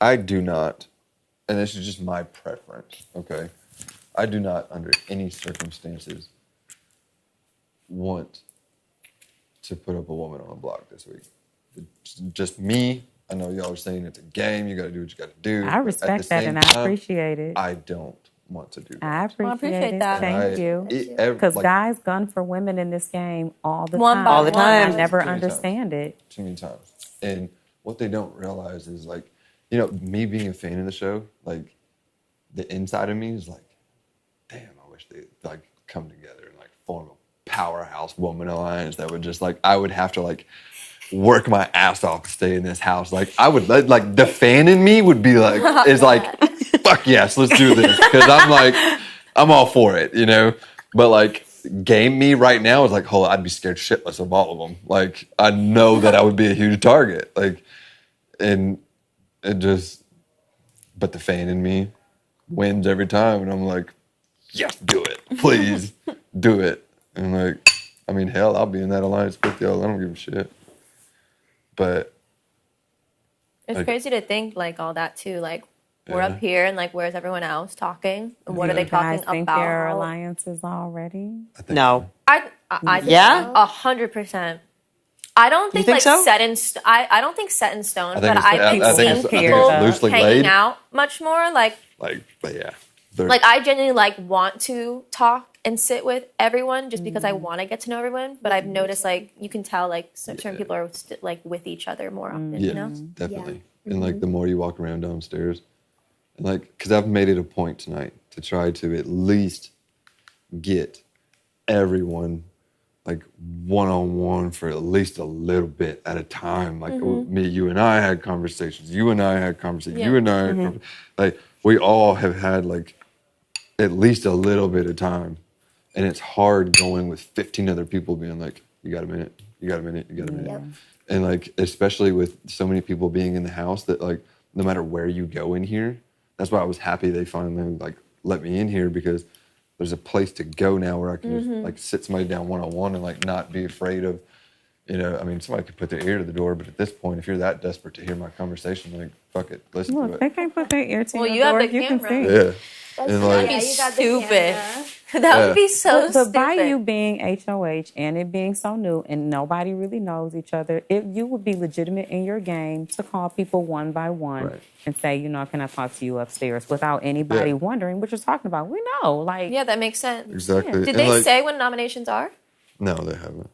I do not, and this is just my preference, okay? I do not, under any circumstances, want to put up a woman on a block this week. It's just me. I know y'all are saying it's a game. You got to do what you got to do. I respect that, and I appreciate it. I don't want to do that. I appreciate that. Thank you. Because guys gun for women in this game all the time. All the time. I never understand it. Too many times. And what they don't realize is, like, you know, me being a fan of the show, like, the inside of me is like, damn, I wish they'd, like, come together and, like, form a powerhouse woman alliance that would just, like, I would have to, like, work my ass off to stay in this house. Like, I would, like, the fan in me would be like, is like, fuck yes, let's do this. Because I'm like, I'm all for it, you know? But, like, game me right now is like, oh, I'd be scared shitless of all of them. Like, I know that I would be a huge target. Like, and it just, but the fan in me wins every time. And I'm like, yes, do it. Please do it. And, like, I mean, hell, I'll be in that alliance with y'all. I don't give a shit. But it's like, crazy to think like all that too. Like we're up here and like where's everyone else talking? And what are they talking about? Think there are alliances already? No. I 100%. I don't think like so? Set in I don't think set in stone, but I've seen people hanging out much more. Like but yeah. Like I genuinely like want to talk and sit with everyone just because I want to get to know everyone. But I've noticed like you can tell like certain people are like with each other more often. Yeah, you know? Definitely. Yeah. And like the more you walk around downstairs, and like because I've made it a point tonight to try to at least get everyone like one-on-one for at least a little bit at a time. Like me, you and I had conversations. You and I had conversations. Yeah. You and I had like we all have had like at least a little bit of time. And it's hard going with 15 other people being like, you got a minute, you got a minute, you got a minute. Yep. And like, especially with so many people being in the house that like, no matter where you go in here, that's why I was happy they finally like let me in here because there's a place to go now where I can just like sit somebody down one-on-one and like not be afraid of, you know, I mean, somebody could put their ear to the door, but at this point, if you're that desperate to hear my conversation, like, fuck it, listen to it. They can't put their ear to your door. You have the camera. Can see. Yeah. And like, you got stupid. That would be so stupid. But by you being HOH and it being so new and nobody really knows each other, you would be legitimate in your game to call people one by one and say, you know, can I talk to you upstairs without anybody wondering what you're talking about? We know. Like, yeah, that makes sense. Exactly. Yeah. Did they say when nominations are? No, they haven't.